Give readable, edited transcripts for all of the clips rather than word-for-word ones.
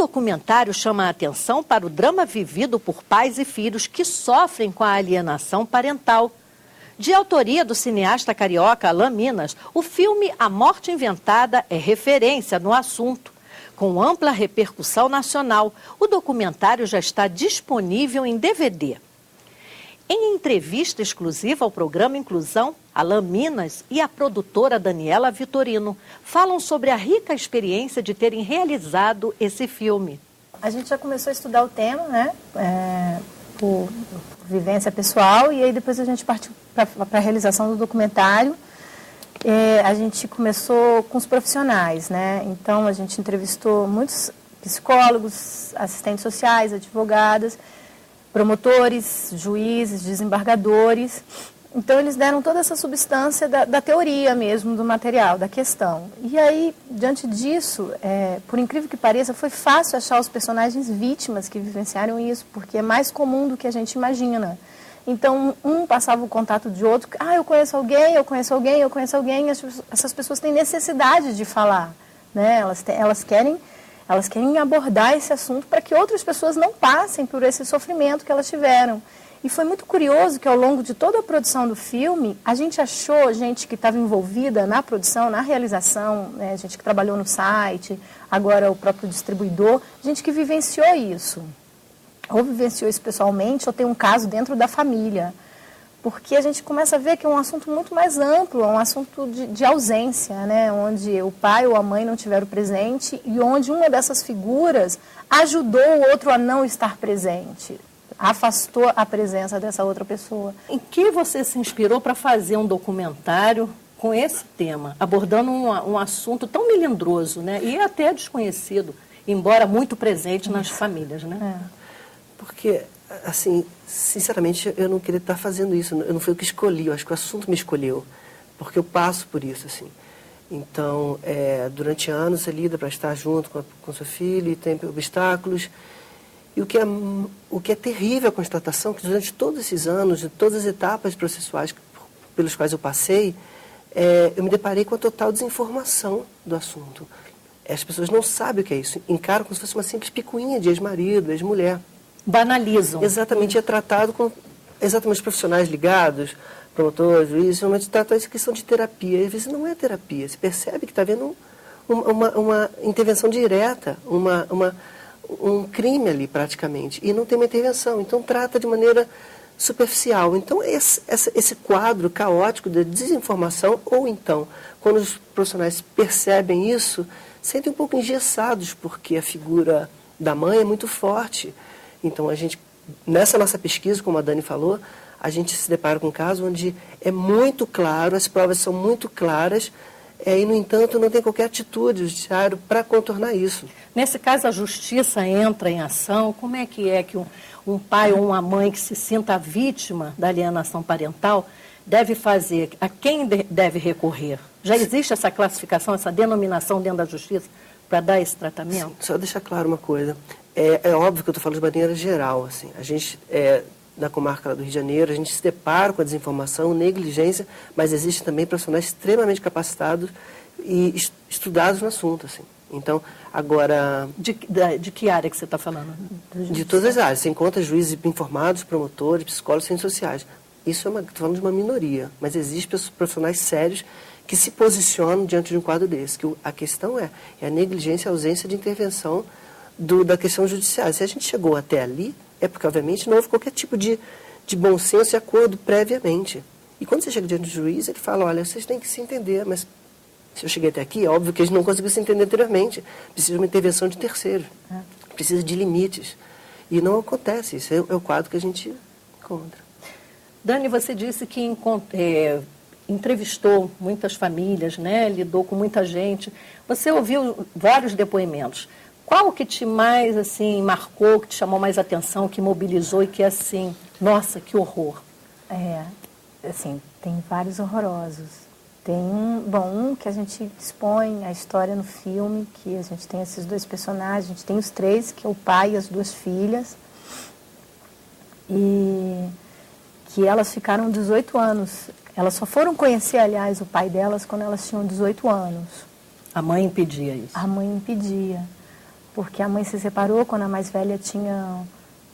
documentário chama a atenção para o drama vivido por pais e filhos que sofrem com a alienação parental. De autoria do cineasta carioca Alan Minas, o filme A Morte Inventada é referência no assunto. Com ampla repercussão nacional, o documentário já está disponível em DVD. Em entrevista exclusiva ao programa Inclusão, Alan Minas e a produtora Daniela Vitorino falam sobre a rica experiência de terem realizado esse filme. A gente já começou a estudar o tema, né, por vivência pessoal, e aí depois a gente partiu para a realização do documentário. A gente começou com os profissionais, né? Então a gente entrevistou muitos psicólogos, assistentes sociais, advogadas, promotores, juízes, desembargadores. Então eles deram toda essa substância da teoria mesmo do material, da questão. E aí, diante disso, por incrível que pareça, foi fácil achar os personagens vítimas que vivenciaram isso, porque é mais comum do que a gente imagina. Então, um passava o contato de outro, eu conheço alguém, eu conheço alguém, eu conheço alguém. Essas pessoas têm necessidade de falar, né? Elas querem abordar esse assunto para que outras pessoas não passem por esse sofrimento que elas tiveram. E foi muito curioso que ao longo de toda a produção do filme, a gente achou gente que estava envolvida na produção, na realização, né? Gente que trabalhou no site, agora o próprio distribuidor, gente que vivenciou isso. Ou vivenciou isso pessoalmente, ou tem um caso dentro da família. Porque a gente começa a ver que é um assunto muito mais amplo, é um assunto de ausência, né? Onde o pai ou a mãe não tiveram presente e onde uma dessas figuras ajudou o outro a não estar presente, afastou a presença dessa outra pessoa. Em que você se inspirou para fazer um documentário com esse tema, abordando um assunto tão melindroso, né? E até desconhecido, embora muito presente nas famílias, né? Porque, assim, sinceramente, eu não queria estar fazendo isso. Eu não fui eu que escolhi, eu acho que o assunto me escolheu. Porque eu passo por isso, assim. Então, durante anos você lida para estar junto com seu filho e tem obstáculos. E o que é terrível a constatação, que durante todos esses anos, de todas as etapas processuais pelos quais eu passei, eu me deparei com a total desinformação do assunto. As pessoas não sabem o que é isso. Encaram como se fosse uma simples picuinha de ex-marido, ex-mulher. Banalizam. Exatamente, é tratado com exatamente os profissionais ligados, promotores, juízes, normalmente tratam essa questão de terapia. E às vezes não é terapia, você percebe que está havendo uma intervenção direta, um crime ali praticamente, e não tem uma intervenção, então trata de maneira superficial. Então esse quadro caótico da desinformação, ou então, quando os profissionais percebem isso, sentem um pouco engessados, porque a figura da mãe é muito forte. Então, nessa nossa pesquisa, como a Dani falou, a gente se depara com um caso onde é muito claro, as provas são muito claras, e, no entanto, não tem qualquer atitude do judiciário para contornar isso. Nesse caso, a justiça entra em ação. Como é que um pai ou uma mãe que se sinta vítima da alienação parental deve fazer? A quem deve recorrer? Já existe essa classificação, essa denominação dentro da justiça para dar esse tratamento? Sim, só deixar claro uma coisa. É óbvio que eu estou falando de maneira geral. Assim. A gente, na comarca do Rio de Janeiro, a gente se depara com a desinformação, negligência, mas existem também profissionais extremamente capacitados e estudados no assunto. Assim. Então, agora... De que área que você está falando? De todas as áreas. Você encontra juízes informados, promotores, psicólogos, ciências sociais. Isso estou falando de uma minoria, mas existem profissionais sérios que se posicionam diante de um quadro desse. Que a questão é a negligência, a ausência de intervenção da questão judiciária. Se a gente chegou até ali, é porque, obviamente, não houve qualquer tipo de bom senso e acordo previamente. E quando você chega diante do juiz, ele fala, olha, vocês têm que se entender, mas se eu cheguei até aqui, é óbvio que a gente não conseguiu se entender anteriormente. Precisa de uma intervenção de terceiros. Precisa de limites. E não acontece. Isso é o quadro que a gente encontra. Dani, você disse que entrevistou muitas famílias, né? Lidou com muita gente. Você ouviu vários depoimentos. Qual que te mais, assim, marcou, que te chamou mais atenção, que mobilizou e que, assim, nossa, que horror? Assim, tem vários horrorosos. Tem um que a gente expõe a história no filme, que a gente tem esses dois personagens, a gente tem os três, que é o pai e as duas filhas, e que elas ficaram 18 anos. Elas só foram conhecer, aliás, o pai delas quando elas tinham 18 anos. A mãe impedia isso? A mãe impedia. porque a mãe se separou quando a mais velha tinha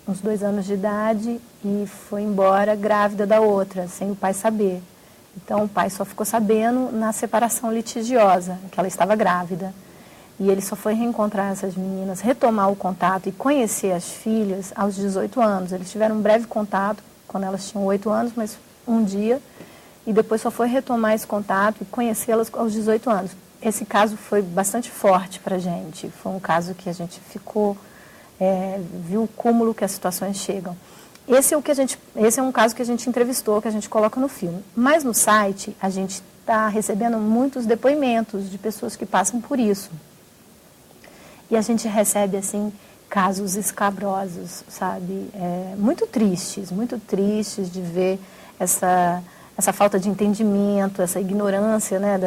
uns 2 anos de idade e foi embora grávida da outra, sem o pai saber. Então o pai só ficou sabendo na separação litigiosa, que ela estava grávida. E ele só foi reencontrar essas meninas, retomar o contato e conhecer as filhas aos 18 anos. Eles tiveram um breve contato quando elas tinham 8 anos, mas um dia, e depois só foi retomar esse contato e conhecê-las aos 18 anos. Esse caso foi bastante forte para a gente. Foi um caso que a gente ficou, viu o cúmulo que as situações chegam. Esse é um caso que a gente entrevistou, que a gente coloca no filme. Mas no site a gente está recebendo muitos depoimentos de pessoas que passam por isso. E a gente recebe, assim, casos escabrosos, sabe? Muito tristes de ver essa falta de entendimento, essa ignorância, né?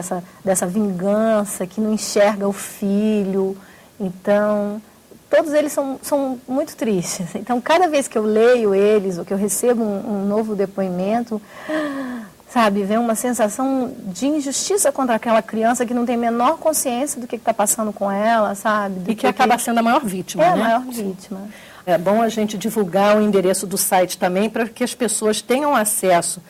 dessa vingança que não enxerga o filho. Então, todos eles são muito tristes. Então, cada vez que eu leio eles, ou que eu recebo um novo depoimento, sabe, vem uma sensação de injustiça contra aquela criança que não tem a menor consciência do que está passando com ela, sabe? E que acaba sendo a maior vítima, né? A maior vítima. É bom a gente divulgar o endereço do site também para que as pessoas tenham acesso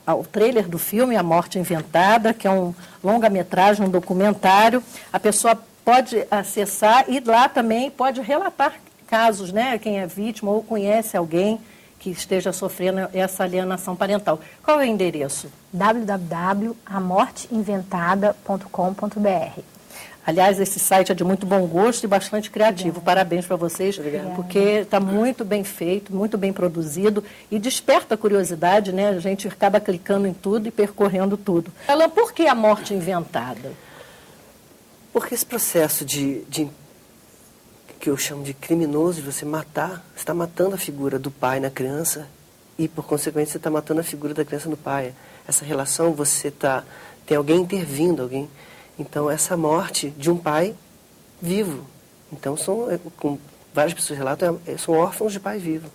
ao trailer do filme A Morte Inventada, que é um longa-metragem, um documentário. A pessoa pode acessar e lá também pode relatar casos, né? Quem é vítima ou conhece alguém que esteja sofrendo essa alienação parental. Qual é o endereço? www.amorteinventada.com.br. Aliás, esse site é de muito bom gosto e bastante criativo. Parabéns para vocês, porque está muito bem feito, muito bem produzido e desperta a curiosidade, né? A gente acaba clicando em tudo e percorrendo tudo. Alan, por que A Morte Inventada? Porque esse processo que eu chamo de criminoso, de você matar, você está matando a figura do pai na criança e, por consequência, você está matando a figura da criança no pai. Essa relação, tem alguém intervindo, Então, essa morte de um pai vivo. Então, como várias pessoas relatam, são órfãos de pai vivo.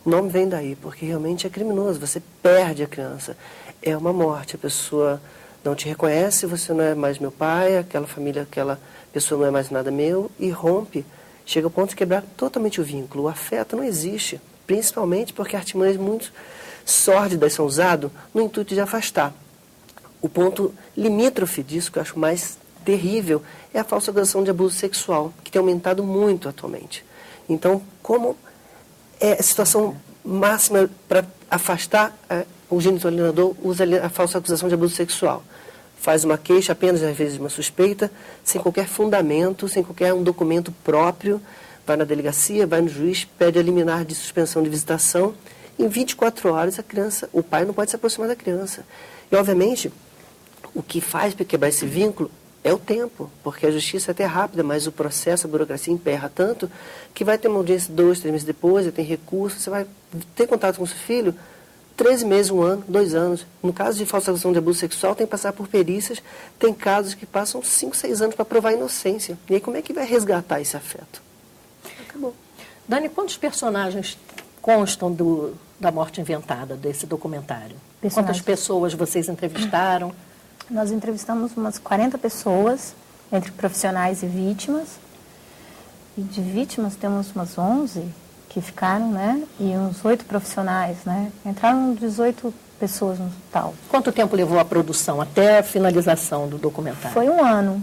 O nome vem daí, porque realmente é criminoso. Você perde a criança. É uma morte. A pessoa não te reconhece, você não é mais meu pai, aquela família, aquela pessoa não é mais nada meu, e rompe. Chega ao ponto de quebrar totalmente o vínculo. O afeto não existe, principalmente porque artimanhas muito sórdidas são usadas no intuito de afastar. O ponto limítrofe disso, que eu acho mais terrível, é a falsa acusação de abuso sexual, que tem aumentado muito atualmente. Então, como é a situação máxima para afastar, o genitor alienador usa a falsa acusação de abuso sexual. Faz uma queixa, apenas às vezes uma suspeita, sem qualquer fundamento, sem qualquer documento próprio, vai na delegacia, vai no juiz, pede a liminar de suspensão de visitação. Em 24 horas, o pai não pode se aproximar da criança. E, obviamente, o que faz para quebrar esse vínculo é o tempo, porque a justiça é até rápida, mas o processo, a burocracia emperra tanto que vai ter uma audiência 2, 3 meses depois, tem recurso, você vai ter contato com o seu filho 13 meses, 1 ano, 2 anos. No caso de falsa acusação de abuso sexual, tem que passar por perícias, tem casos que passam 5, 6 anos para provar a inocência. E aí como é que vai resgatar esse afeto? Acabou. Dani, quantos personagens constam da Morte Inventada, desse documentário? Quantas pessoas vocês entrevistaram? Nós entrevistamos umas 40 pessoas, entre profissionais e vítimas. E de vítimas temos umas 11 que ficaram, né? E uns 8 profissionais, né? Entraram 18 pessoas no total. Quanto tempo levou a produção até a finalização do documentário? Foi um ano.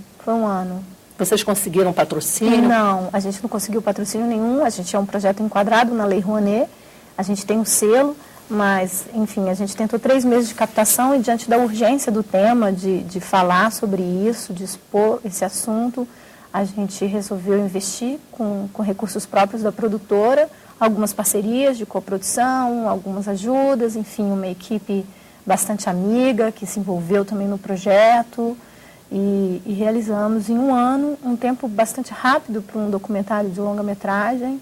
Vocês conseguiram patrocínio? Não, a gente não conseguiu patrocínio nenhum. A gente é um projeto enquadrado na Lei Rouanet. A gente tem um selo, mas, enfim, a gente tentou 3 meses de captação e, diante da urgência do tema, de falar sobre isso, de expor esse assunto, a gente resolveu investir com recursos próprios da produtora, algumas parcerias de coprodução, algumas ajudas, enfim, uma equipe bastante amiga que se envolveu também no projeto e realizamos em um ano, um tempo bastante rápido para um documentário de longa-metragem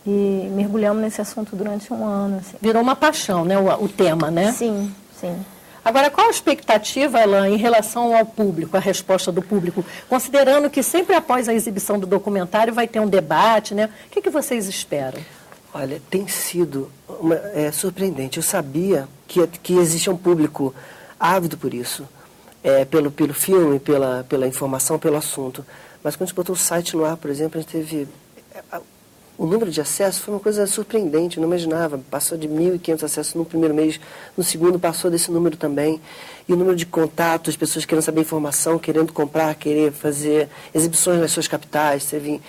e mergulhamos nesse assunto durante um ano. Assim. Virou uma paixão, né, o tema, né? Sim, sim. Agora, qual a expectativa, Alan, em relação ao público, a resposta do público? Considerando que sempre após a exibição do documentário vai ter um debate, né? O que vocês esperam? Olha, tem sido surpreendente. Eu sabia que existe um público ávido por isso, pelo filme, pela informação, pelo assunto. Mas quando a gente botou o site no ar, por exemplo, a gente teve... O número de acessos foi uma coisa surpreendente, eu não imaginava. Passou de 1.500 acessos no primeiro mês, no segundo passou desse número também. E o número de contatos, pessoas querendo saber informação, querendo comprar, querer fazer exibições nas suas capitais. Teve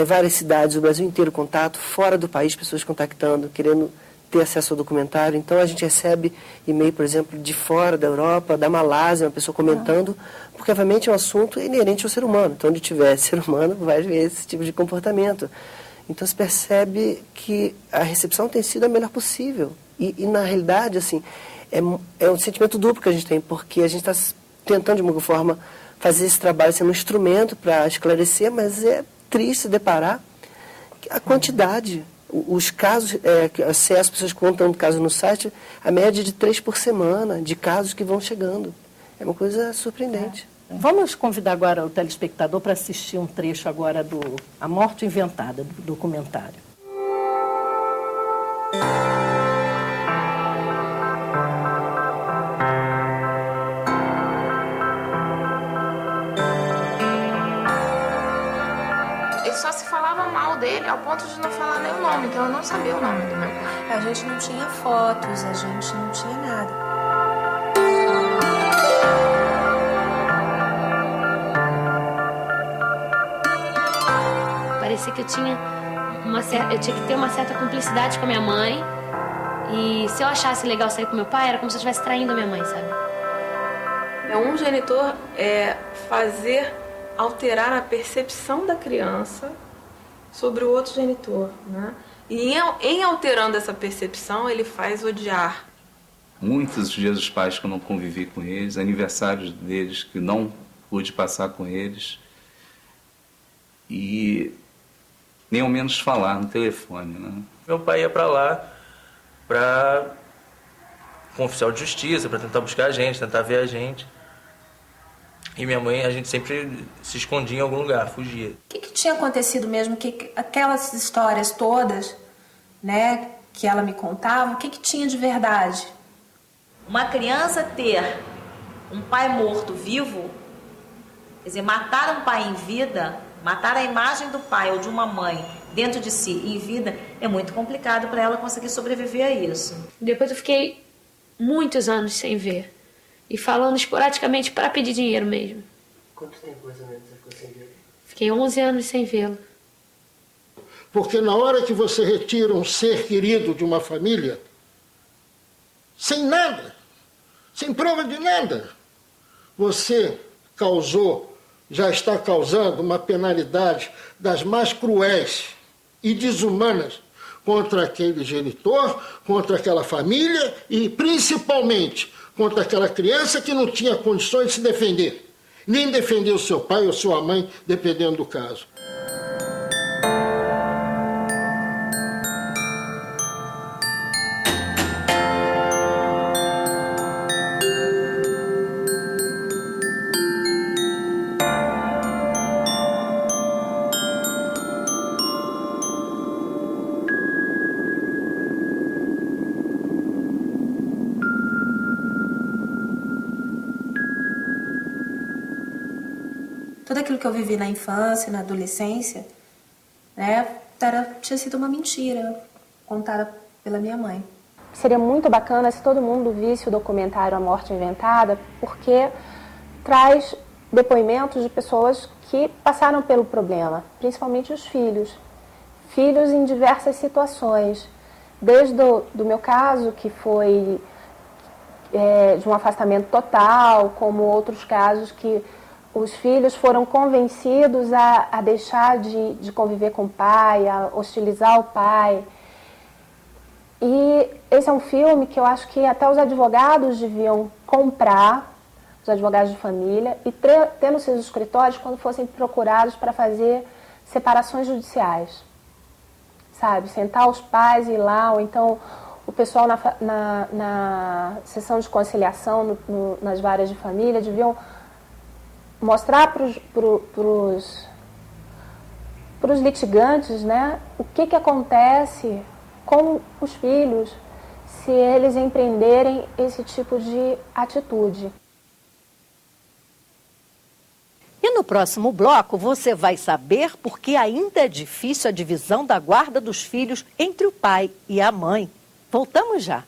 várias cidades, o Brasil inteiro contato, fora do país, pessoas contactando, querendo ter acesso ao documentário. Então a gente recebe e-mail, por exemplo, de fora da Europa, da Malásia, uma pessoa comentando, porque obviamente é um assunto inerente ao ser humano. Então onde tiver ser humano vai ver esse tipo de comportamento. Então se percebe que a recepção tem sido a melhor possível. E na realidade, assim, é um sentimento duplo que a gente tem, porque a gente está tentando, de alguma forma, fazer esse trabalho sendo um instrumento para esclarecer, mas é triste se deparar a quantidade, os casos, se as pessoas contam casos no site, a média de 3 por semana, de casos que vão chegando. É uma coisa surpreendente. Vamos convidar agora o telespectador para assistir um trecho agora do A Morte Inventada, do documentário. Ele só se falava mal dele ao ponto de não falar nem o nome, então eu não sabia o nome do meu pai. A gente não tinha fotos, a gente não tinha nada. Parecia que eu tinha que ter uma certa cumplicidade com a minha mãe. E se eu achasse legal sair com meu pai, era como se eu estivesse traindo a minha mãe, sabe? Um genitor é alterar a percepção da criança sobre o outro genitor, né? E em alterando essa percepção, ele faz odiar. Muitos dias dos pais que eu não convivi com eles, aniversários deles que não pude passar com eles. E nem ao menos falar no telefone, né? Meu pai ia para lá com um oficial de justiça, para tentar buscar a gente, tentar ver a gente. E minha mãe, a gente sempre se escondia em algum lugar, fugia. O que tinha acontecido mesmo? Que aquelas histórias todas, né, que ela me contava, o que tinha de verdade? Uma criança ter um pai morto vivo, quer dizer, matar um pai em vida, matar a imagem do pai ou de uma mãe dentro de si em vida, é muito complicado para ela conseguir sobreviver a isso. Depois eu fiquei muitos anos sem ver. E falando esporadicamente para pedir dinheiro mesmo. Quanto tempo mais ou menos você ficou sem ver? Fiquei 11 anos sem vê-lo. Porque na hora que você retira um ser querido de uma família, sem nada, sem prova de nada, você já está causando uma penalidade das mais cruéis e desumanas contra aquele genitor, contra aquela família e principalmente contra aquela criança que não tinha condições de se defender, nem defender o seu pai ou sua mãe, dependendo do caso. Tudo aquilo que eu vivi na infância, na adolescência, né, tinha sido uma mentira contada pela minha mãe. Seria muito bacana se todo mundo visse o documentário A Morte Inventada, porque traz depoimentos de pessoas que passaram pelo problema, principalmente os filhos. Filhos em diversas situações. Desde do meu caso, que foi de um afastamento total, como outros casos que os filhos foram convencidos a deixar de conviver com o pai, a hostilizar o pai. E esse é um filme que eu acho que até os advogados deviam comprar, os advogados de família, e ter nos seus escritórios quando fossem procurados para fazer separações judiciais. Sabe? Sentar os pais e ir lá, ou então o pessoal na sessão de conciliação, nas varas de família, deviam mostrar para os litigantes, né, o que acontece com os filhos se eles empreenderem esse tipo de atitude. E no próximo bloco você vai saber por que ainda é difícil a divisão da guarda dos filhos entre o pai e a mãe. Voltamos já.